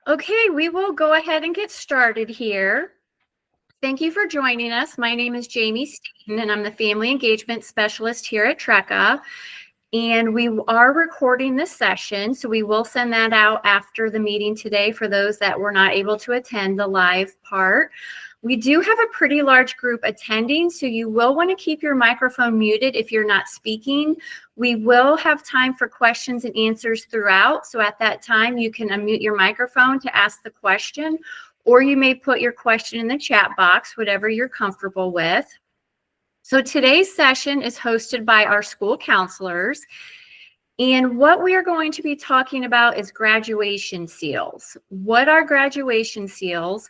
Okay, we will go ahead and get started here. Thank you for joining us. My name is Jamie Staten, and I'm the Family Engagement Specialist here at TRECA. And we are recording this session, so we will send that out after the meeting today for those that were not able to attend the live part. We do have a pretty large group attending, so you will want to keep your microphone muted if you're not speaking. We will have time for questions and answers throughout, so at that time you can unmute your microphone to ask the question, or you may put your question in the chat box, whatever you're comfortable with. So today's session is hosted by our school counselors, and what we are going to be talking about is graduation seals. What are graduation seals?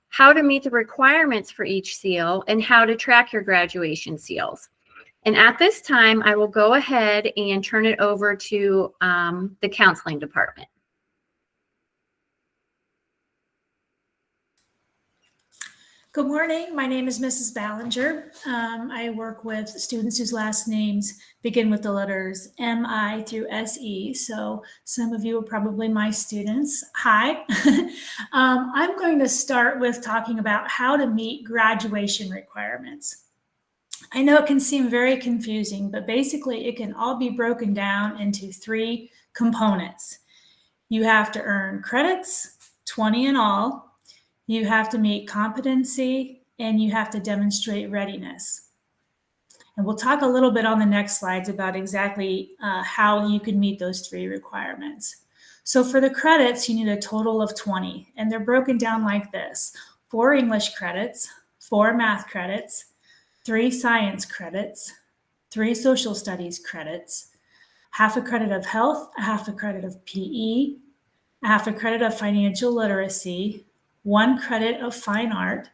How to meet the requirements for each seal, and how to track your graduation seals. And at this time, I will go ahead and turn it over to the counseling department. Good morning. My name is Mrs. Ballinger. I work with students whose last names begin with the letters M-I through S-E. So some of you are probably my students. Hi. I'm going to start with talking about how to meet graduation requirements. I know it can seem very confusing, but basically it can all be broken down into three components. You have to earn credits, 20 in all. You have to meet competency, and you have to demonstrate readiness. And we'll talk a little bit on the next slides about exactly how you can meet those three requirements. So for the credits, you need a total of 20, and they're broken down like this: 4 English credits, 4 math credits, 3 science credits, 3 social studies credits, half a credit of health, a half a credit of PE, a half a credit of financial literacy, 1 credit of fine art,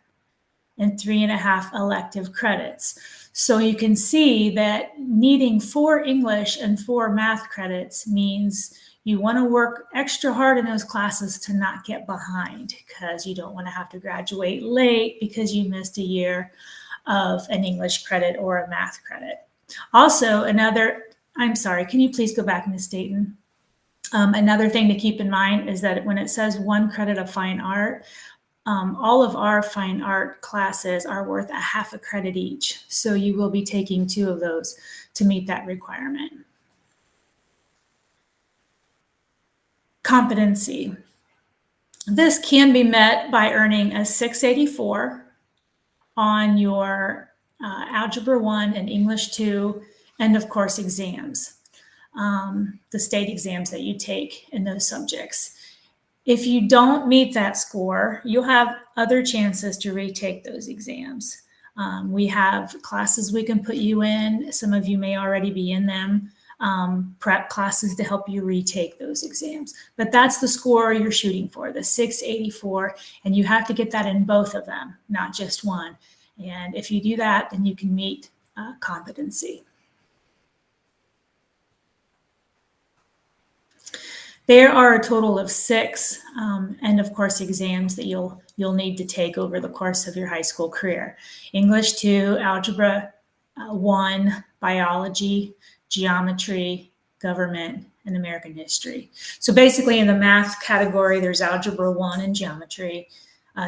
and 3.5 elective credits. So you can see that needing 4 English and 4 math credits means you want to work extra hard in those classes to not get behind, because you don't want to have to graduate late because you missed a year of an English credit or a math credit. Also, I'm sorry, can you please go back, Ms. Staten? Another thing to keep in mind is that when it says 1 credit of fine art, all of our fine art classes are worth a half a credit each. So you will be taking 2 of those to meet that requirement. Competency. This can be met by earning a 684 on your Algebra 1 and English 2, and of course exams. The state exams that you take in those subjects. If you don't meet that score, you'll have other chances to retake those exams. We have classes we can put you in. Some of you may already be in them. Prep classes to help you retake those exams. But that's the score you're shooting for, the 684, and you have to get that in both of them, not just one. And if you do that, then you can meet competency. There are a total of 6, and of course exams that you'll need to take over the course of your high school career. English 2, Algebra 1, Biology, Geometry, Government, and American History. So basically in the math category, there's Algebra 1 and Geometry.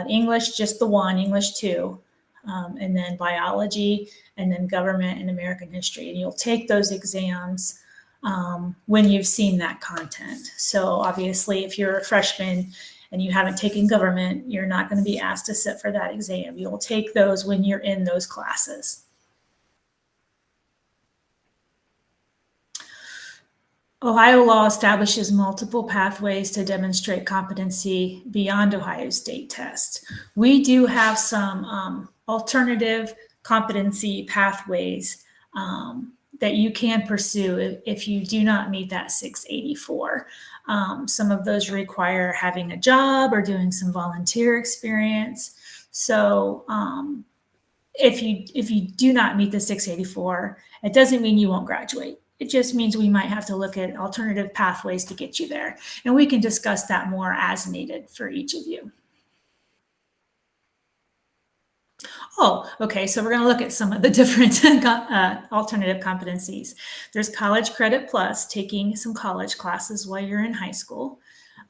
English, just the 1, English 2, and then Biology, and then Government and American History. And you'll take those exams when you've seen that content. So obviously, if you're a freshman and you haven't taken government, you're not going to be asked to sit for that exam. You'll take those when you're in those classes. Ohio law establishes multiple pathways to demonstrate competency beyond Ohio State test. We do have some alternative competency pathways that you can pursue if you do not meet that 684. Some of those require having a job or doing some volunteer experience. So if you do not meet the 684, it doesn't mean you won't graduate. It just means we might have to look at alternative pathways to get you there. And we can discuss that more as needed for each of you. Oh, okay. So we're going to look at some of the different alternative competencies. There's College Credit Plus, taking some college classes while you're in high school.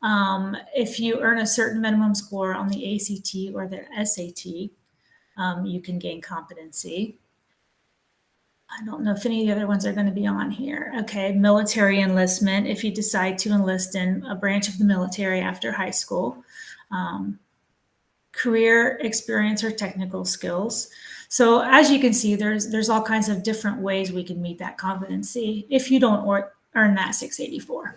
If you earn a certain minimum score on the ACT or the SAT, you can gain competency. I don't know if any of the other ones are going to be on here. Okay, military enlistment, if you decide to enlist in a branch of the military after high school. Career experience or technical skills. So as you can see, there's all kinds of different ways we can meet that competency if you don't earn that 684.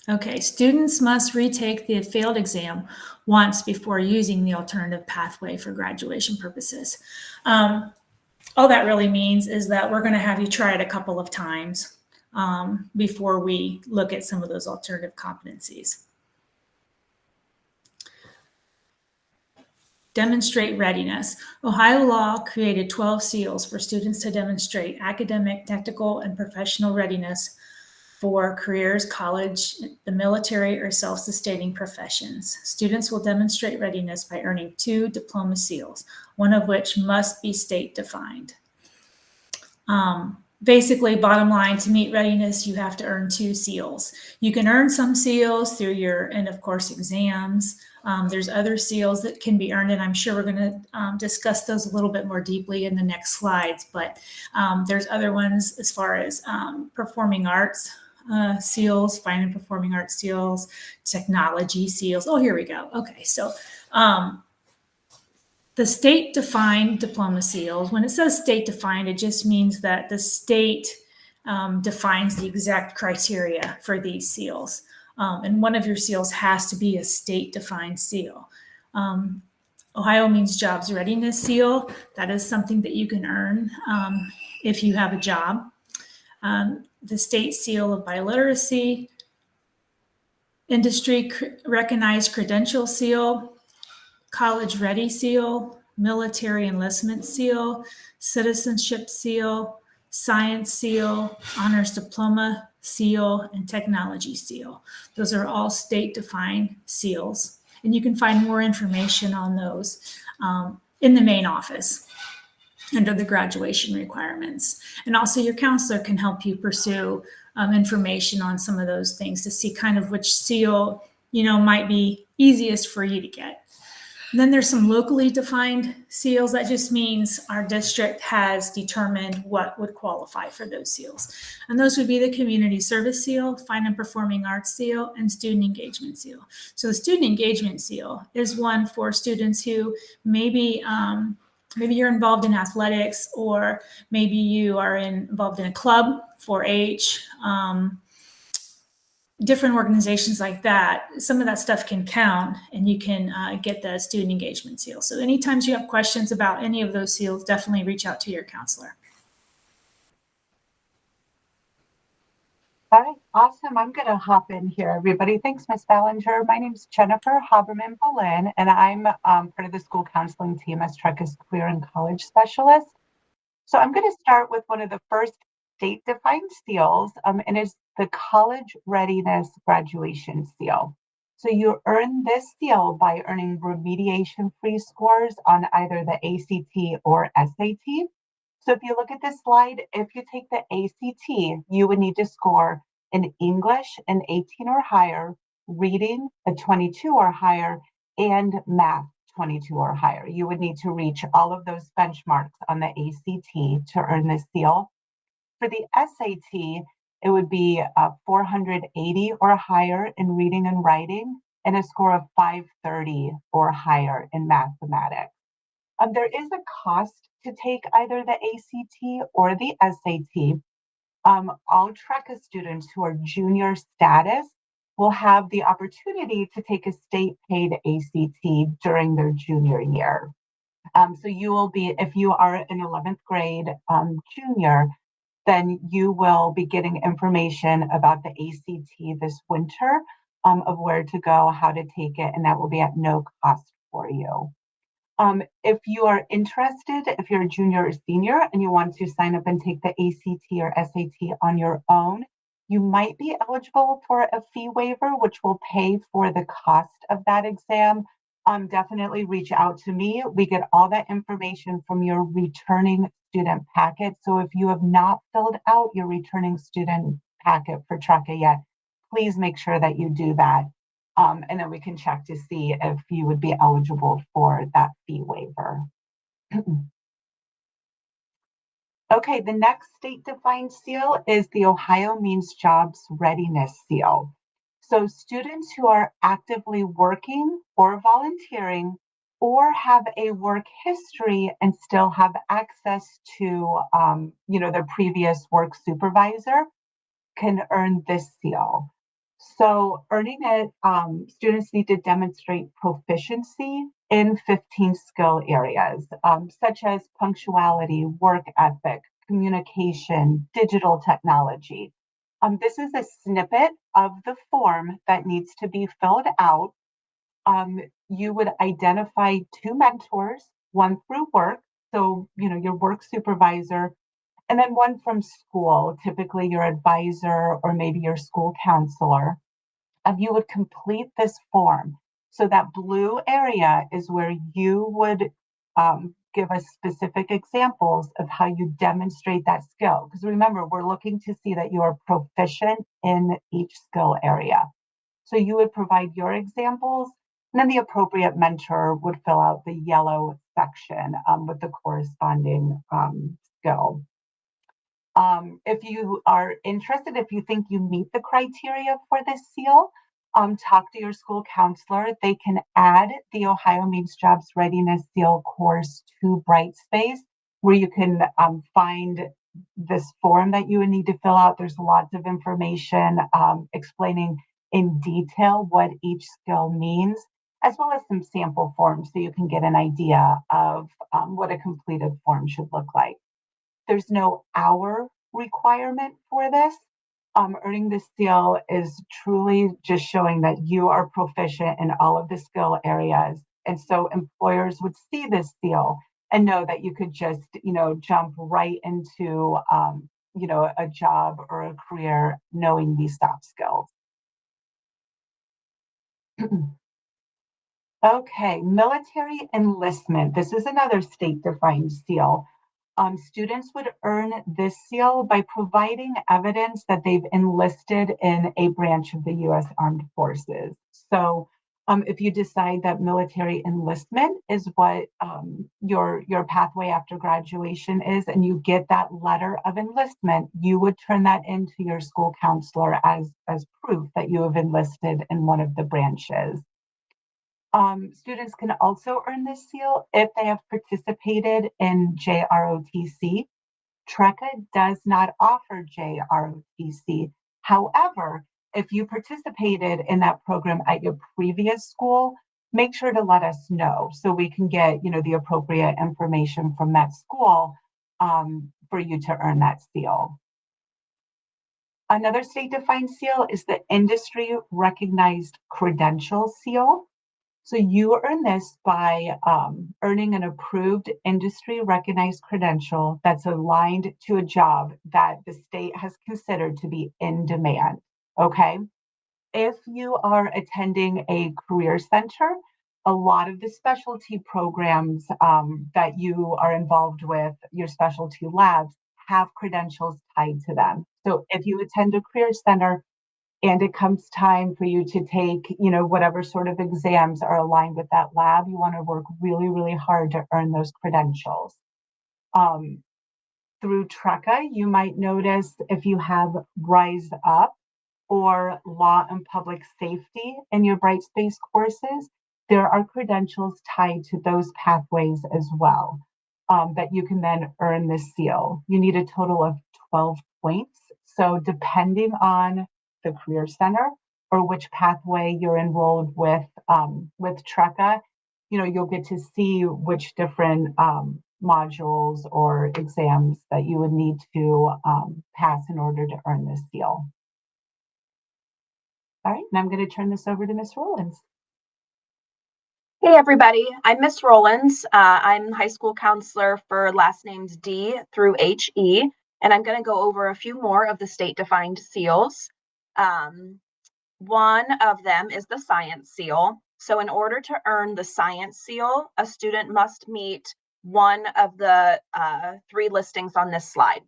Okay, students must retake the failed exam once before using the alternative pathway for graduation purposes. All that really means is that we're going to have you try it a couple of times before we look at some of those alternative competencies. Demonstrate readiness. Ohio law created 12 seals for students to demonstrate academic, technical, and professional readiness for careers, college, the military, or self-sustaining professions. Students will demonstrate readiness by earning 2 diploma seals, one of which must be state-defined. Basically, bottom line, to meet readiness, you have to earn 2 seals. You can earn some seals through your end of course exams. There's other seals that can be earned, and I'm sure we're going to discuss those a little bit more deeply in the next slides, but there's other ones as far as performing arts seals, fine and performing arts seals, technology seals. Oh, here we go. Okay, so the state-defined diploma seals, when it says state-defined, it just means that the state defines the exact criteria for these seals. And one of your seals has to be a state-defined seal. Ohio means jobs readiness seal. That is something that you can earn if you have a job. The state seal of biliteracy, industry recognized credential seal, college ready seal, military enlistment seal, citizenship seal, science seal, honors diploma seal, and technology seal. Those are all state-defined seals, and you can find more information on those in the main office under the graduation requirements. And also your counselor can help you pursue information on some of those things to see kind of which seal, might be easiest for you to get. And then there's some locally defined seals. That just means our district has determined what would qualify for those seals. And those would be the community service seal, fine and performing arts seal, and student engagement seal. So the student engagement seal is one for students who maybe you're involved in athletics, or maybe you are involved in a club, 4-H, different organizations like that. Some of that stuff can count, and you can get the student engagement seal. So anytime you have questions about any of those seals, definitely reach out to your counselor. All right, awesome. I'm going to hop in here, everybody. Thanks, Ms. Ballinger. My name is Jennifer Haberman-Boleyn, and I'm part of the school counseling team as TRECA's Career and College Specialist. So I'm going to start with one of the first state-defined seals, and it's the College Readiness Graduation Seal. So you earn this seal by earning remediation-free scores on either the ACT or SAT. So if you look at this slide, if you take the ACT, you would need to score in English an 18 or higher, reading a 22 or higher, and math 22 or higher. You would need to reach all of those benchmarks on the ACT to earn this seal. For the SAT, it would be 480 or higher in reading and writing, and a score of 530 or higher in mathematics. There is a cost to take either the ACT or the SAT. All TRECA students who are junior status will have the opportunity to take a state-paid ACT during their junior year. So you will be, if you are an 11th grade junior, then you will be getting information about the ACT this winter of where to go, how to take it, and that will be at no cost for you. If you are interested, if you're a junior or senior and you want to sign up and take the ACT or SAT on your own, you might be eligible for a fee waiver, which will pay for the cost of that exam. Definitely reach out to me. We get all that information from your returning student packet. So if you have not filled out your returning student packet for TRECA yet, please make sure that you do that. And then we can check to see if you would be eligible for that fee waiver. Okay, the next state-defined seal is the Ohio Means Jobs Readiness Seal. So students who are actively working or volunteering or have a work history and still have access to, their previous work supervisor can earn this seal. So earning it, students need to demonstrate proficiency in 15 skill areas, such as punctuality, work ethic, communication, digital technology. This is a snippet of the form that needs to be filled out. You would identify two mentors, one through work, so your work supervisor, and then one from school, typically your advisor or maybe your school counselor. You would complete this form. So that blue area is where you would give us specific examples of how you demonstrate that skill. Because remember, we're looking to see that you are proficient in each skill area. So you would provide your examples, and then the appropriate mentor would fill out the yellow section with the corresponding skill. If you are interested, if you think you meet the criteria for this seal, talk to your school counselor. They can add the Ohio Means Jobs Readiness Seal course to Brightspace, where you can find this form that you would need to fill out. There's lots of information explaining in detail what each skill means, as well as some sample forms so you can get an idea of what a completed form should look like. There's no hour requirement for this. Earning this seal is truly just showing that you are proficient in all of the skill areas. And so employers would see this seal and know that you could just, jump right into, a job or a career knowing these soft skills. Okay, military enlistment. This is another state-defined seal. Students would earn this seal by providing evidence that they've enlisted in a branch of the U.S. Armed Forces. So if you decide that military enlistment is what your pathway after graduation is, and you get that letter of enlistment, you would turn that into your school counselor as proof that you have enlisted in one of the branches. Students can also earn this seal if they have participated in JROTC. TRECA does not offer JROTC. However, if you participated in that program at your previous school, make sure to let us know so we can get the appropriate information from that school for you to earn that seal. Another state-defined seal is the industry recognized credential seal. So you earn this by earning an approved industry recognized credential that's aligned to a job that the state has considered to be in demand. Okay. If you are attending a career center, a lot of the specialty programs that you are involved with, your specialty labs, have credentials tied to them. So if you attend a career center, and it comes time for you to take, whatever sort of exams are aligned with that lab, you want to work really, really hard to earn those credentials. Through TRECA, you might notice if you have Rise Up or Law and Public Safety in your Brightspace courses, there are credentials tied to those pathways as well that you can then earn this seal. You need a total of 12 points. So depending on the Career Center or which pathway you're enrolled with TRECA, you'll get to see which different modules or exams that you would need to pass in order to earn this seal. All right, and I'm going to turn this over to Ms. Rollins. Hey everybody, I'm Miss Rollins. I'm high school counselor for last names D through HE, and I'm going to go over a few more of the state-defined seals. One of them is the science seal. So in order to earn the science seal, a student must meet one of the three listings on this slide.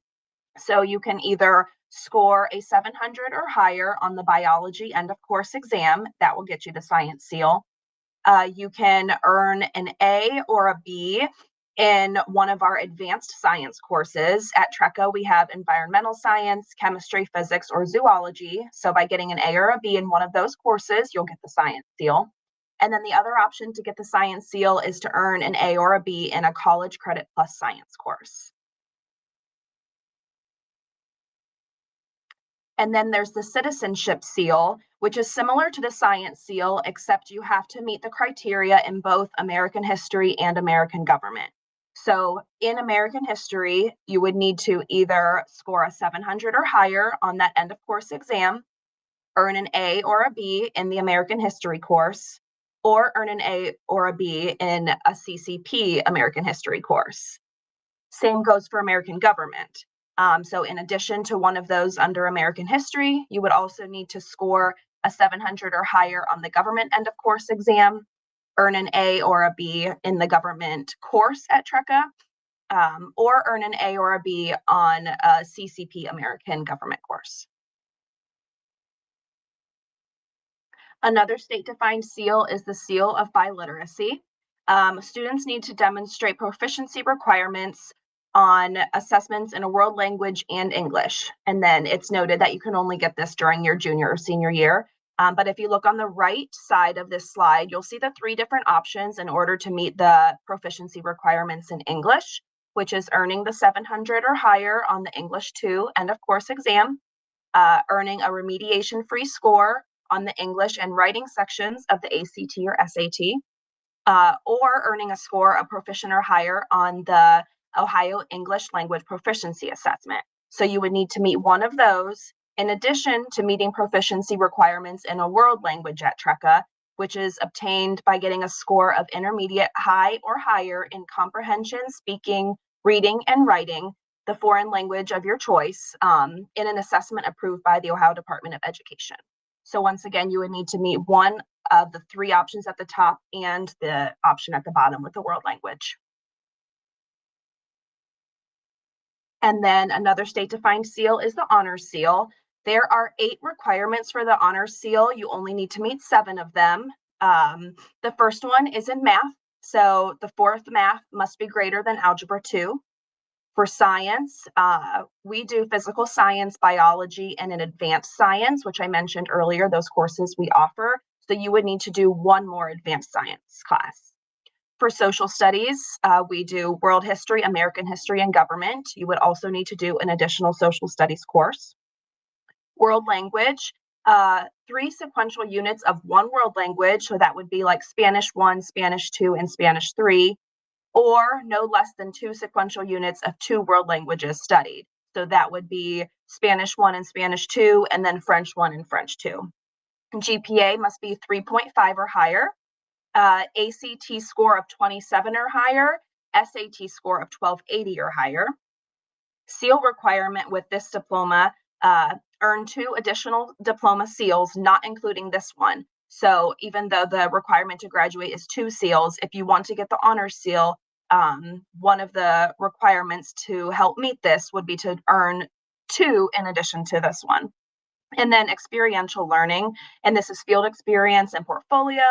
So you can either score a 700 or higher on the biology end of course exam. That will get you the science seal. You can earn an A or a B in one of our advanced science courses. At TRECA, we have environmental science, chemistry, physics, or zoology. So by getting an A or a B in one of those courses, you'll get the science seal. And then the other option to get the science seal is to earn an A or a B in a college credit plus science course. And then there's the citizenship seal, which is similar to the science seal, except you have to meet the criteria in both American history and American government. So in American history, you would need to either score a 700 or higher on that end of course exam, earn an A or a B in the American history course, or earn an A or a B in a CCP American history course. Same goes for American government. So in addition to one of those under American history, you would also need to score a 700 or higher on the government end of course exam, earn an A or a B in the government course at TRECA, or earn an A or a B on a CCP American government course. Another state-defined seal is the seal of biliteracy. Students need to demonstrate proficiency requirements on assessments in a world language and English. And then it's noted that you can only get this during your junior or senior year. But if you look on the right side of this slide, you'll see the 3 different options in order to meet the proficiency requirements in English, which is earning the 700 or higher on the English 2 end of course exam, earning a remediation-free score on the English and writing sections of the ACT or SAT, or earning a score of proficient or higher on the Ohio English Language Proficiency Assessment. So you would need to meet one of those in addition to meeting proficiency requirements in a world language at TRECA, which is obtained by getting a score of intermediate, high, or higher in comprehension, speaking, reading, and writing the foreign language of your choice in an assessment approved by the Ohio Department of Education. So once again, you would need to meet one of the 3 options at the top and the option at the bottom with the world language. And then another state-defined seal is the honors seal. There are 8 requirements for the honors seal. You only need to meet 7 of them. The first one is in math. So the 4th math must be greater than algebra 2. For science, we do physical science, biology, and an advanced science, which I mentioned earlier, those courses we offer. So you would need to do 1 more advanced science class. For social studies, we do world history, American history, and government. You would also need to do an additional social studies course. World language, 3 sequential units of 1 world language. So that would be like Spanish 1, Spanish 2, and Spanish 3. Or no less than 2 sequential units of 2 world languages studied. So that would be Spanish 1 and Spanish 2, and then French 1 and French 2. GPA must be 3.5 or higher, ACT score of 27 or higher, SAT score of 1280 or higher. Seal requirement with this diploma, earn 2 additional diploma seals, not including this one. So even though the requirement to graduate is 2 seals, if you want to get the honors seal, one of the requirements to help meet this would be to earn 2 in addition to this one. And then experiential learning, and this is field experience and portfolio,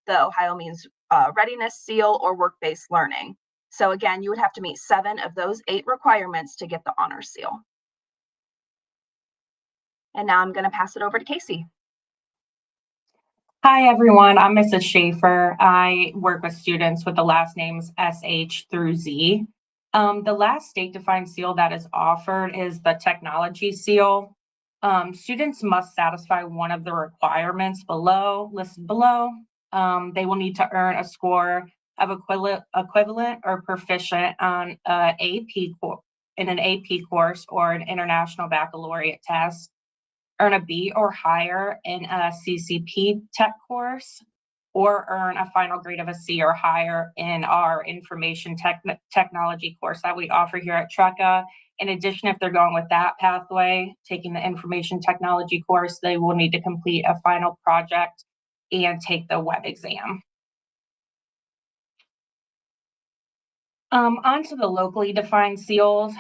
the Ohio Means Readiness Seal, or work-based learning. So again, you would have to meet 7 of those 8 requirements to get the honors seal. And now I'm going to pass it over to Casey. Hi, everyone. I'm Mrs. Schaefer. I work with students with the last names SH through Z. The last state-defined seal that is offered is the technology seal. Students must satisfy one of the requirements listed below. They will need to earn a score of equivalent or proficient on in an AP course or an international baccalaureate test, earn a B or higher in a CCP tech course, or earn a final grade of a C or higher in our information technology course that we offer here at TRECA. In addition, if they're going with that pathway, taking the information technology course, they will need to complete a final project and take the web exam. On to the locally defined seals.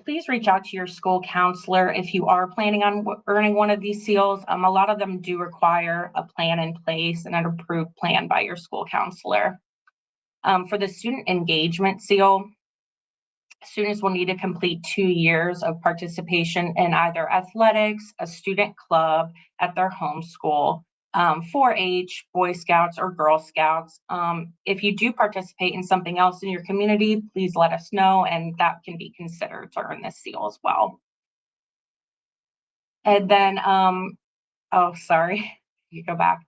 Please reach out to your school counselor if you are planning on earning one of these seals. A lot of them do require a plan in place and an approved plan by your school counselor. For the student engagement seal, students will need to complete 2 years of participation in either athletics, a student club at their home school, 4-H, Boy Scouts, or Girl Scouts. If you do participate in something else in your community, please let us know, and that can be considered to earn this seal as well. And then, oh, sorry, you go back.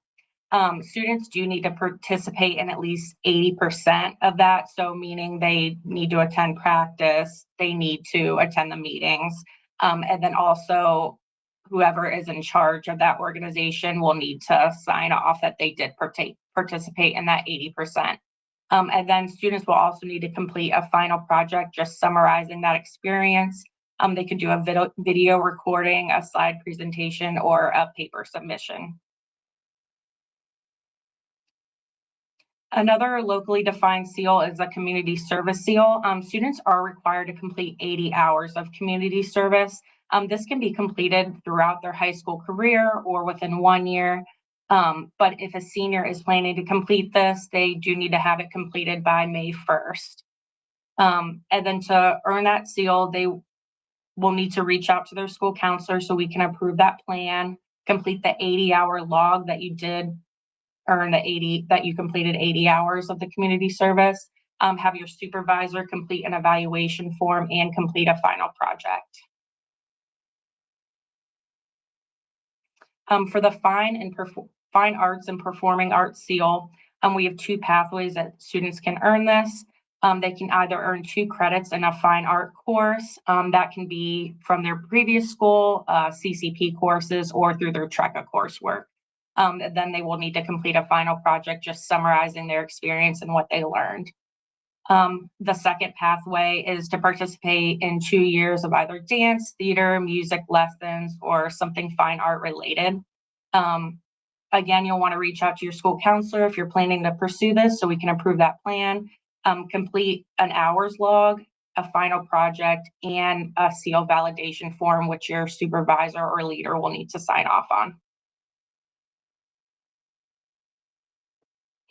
Students do need to participate in at least 80% of that. So meaning they need to attend practice, they need to attend the meetings. And then also whoever is in charge of that organization will need to sign off that they did participate in that 80%. And then students will also need to complete a final project just summarizing that experience. They could do a video recording, a slide presentation, or a paper submission. Another locally defined seal is a community service seal. Students are required to complete 80 hours of community service. This can be completed throughout their high school career or within 1 year. But if a senior is planning to complete this, they do need to have it completed by May 1st. And then to earn that seal, they will need to reach out to their school counselor so we can approve that plan, complete the 80-hour log that you did earn that you completed 80 hours of the community service, have your supervisor complete an evaluation form and complete a final project. For the fine arts and performing arts seal, we have 2 pathways that students can earn this. They can either earn 2 credits in a fine art course, that can be from their previous school, CCP courses, or through their TRECA coursework. Then they will need to complete a final project just summarizing their experience and what they learned. The second pathway is to participate in 2 years of either dance, theater, music lessons, or something fine art related. Again, you'll want to reach out to your school counselor if you're planning to pursue this so we can approve that plan. Complete an hours log, a final project, and a seal validation form, which your supervisor or leader will need to sign off on.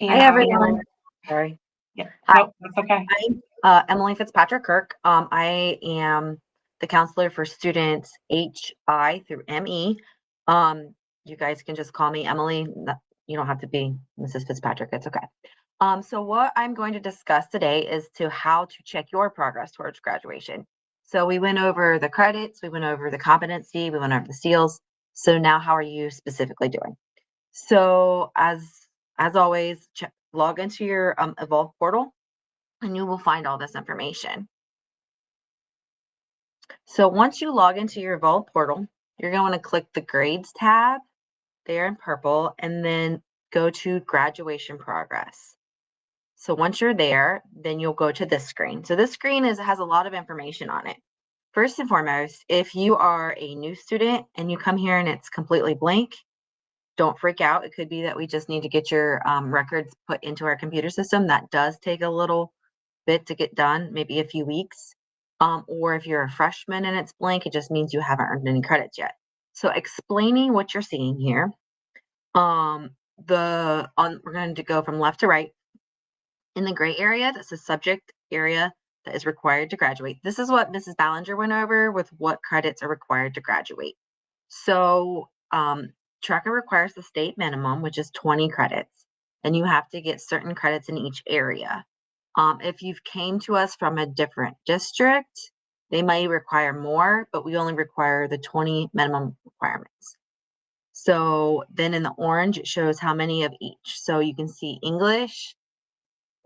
Hi, everyone. Sorry. Yeah, Hi. nope, that's okay. I'm Emily Fitzpatrick Kirk. I am the counselor for students HI through ME. You guys can just call me Emily. You don't have to be Mrs. Fitzpatrick. It's okay. So what I'm going to discuss today is how to check your progress towards graduation. So we went over the credits, we went over the competency, we went over the seals. So now how are you specifically doing? So as always, log into your Evolve portal and you will find all this information. So once you log into your Evolve portal, you're going to click the grades tab there in purple and then go to graduation progress. So once you're there, then you'll go to this screen. So this screen has a lot of information on it. First and foremost, if you are a new student and you come here and it's completely blank, don't freak out. It could be that we just need to get your records put into our computer system. That does take a little bit to get done, maybe a few weeks. Or if you're a freshman and it's blank, it just means you haven't earned any credits yet. So explaining what you're seeing here, we're going to go from left to right. In the gray area, that's the subject area that is required to graduate. This is what Mrs. Ballinger went over with what credits are required to graduate. So TRECA requires the state minimum, which is 20 credits, and you have to get certain credits in each area. If you've came to us from a different district, they may require more, but we only require the 20 minimum requirements. So then in the orange, it shows how many of each. So you can see English,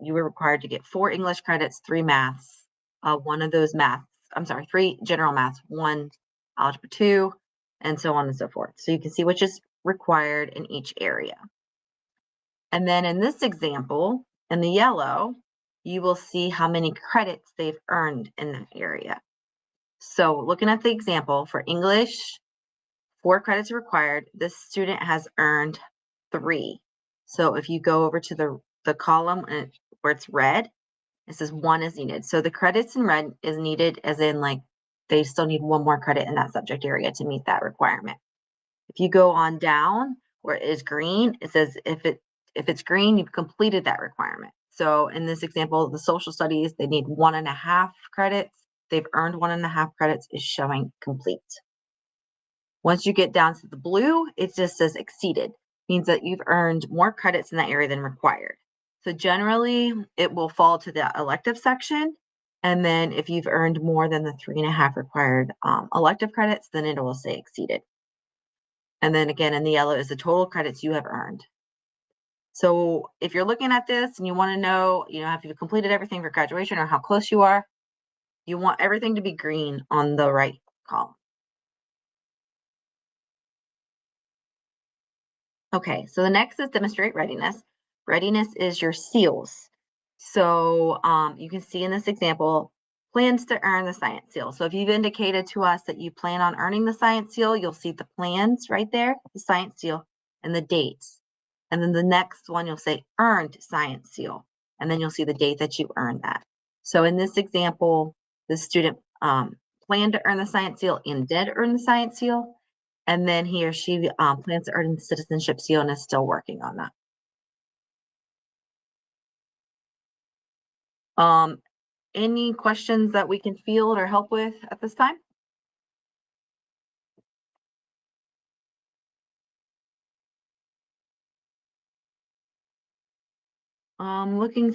you were required to get 4 English credits, 3 maths, 3 general maths, 1 algebra 2, and so on and so forth. So you can see which is required in each area. And then in this example, in the yellow, you will see how many credits they've earned in that area. So looking at the example for English, 4 credits are required. This student has earned 3. So if you go over to the column where it's red, It says 1 is needed. So the credits in red is needed as in like they still need 1 more credit in that subject area to meet that requirement. If you go on down where it is green, it says if it's green, you've completed that requirement. So in this example, the social studies, they need 1.5 credits. They've earned 1.5 credits is showing complete. Once you get down to the blue, it just says exceeded, means that you've earned more credits in that area than required. So generally, it will fall to the elective section. And then if you've earned more than the 3.5 required elective credits, then it will say exceeded. And then again, in the yellow is the total credits you have earned. So if you're looking at this and you want to know, if you've completed everything for graduation or how close you are, you want everything to be green on the right column. Okay, so the next is demonstrate readiness. Readiness is your seals. So you can see in this example, plans to earn the science seal. So if you've indicated to us that you plan on earning the science seal, you'll see the plans right there, the science seal, and the dates. And then the next one, you'll say earned science seal. And then you'll see the date that you earned that. So in this example, the student planned to earn the science seal and did earn the science seal. And then he or she plans to earn the citizenship seal and is still working on that. Any questions that we can field or help with at this time? Looking